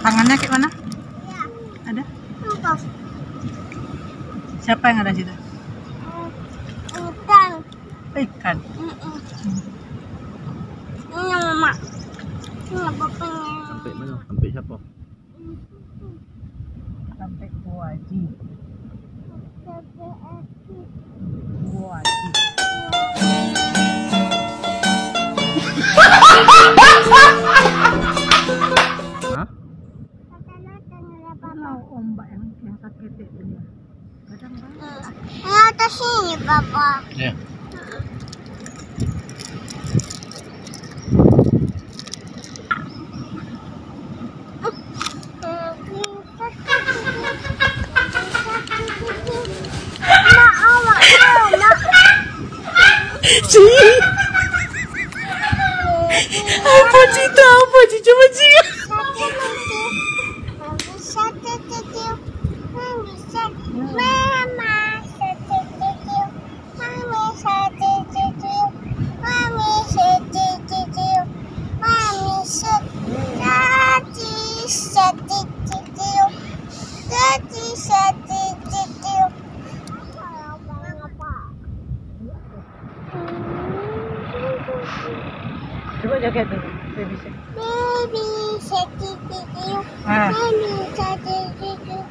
Tangannya kayak mana? Ya. Ada? Enggak. Siapa yang ada situ? Ikan. Ikan. Ini mama. Ini bapaknya. Sampai mana? Sampai siapa? Sampai Buaji. Sampai aku. Buaji. Hah? Kalau ombak yang sakit itu dia. Kadang Ini atas sini, Papa. Ya. Mak, awak tahu, Mak. Cik. Apa cerita? Apa Cik? Coba Cik. Coba joget dulu. Baby shark. Baby shark, titik, Ah. baby shark, titik.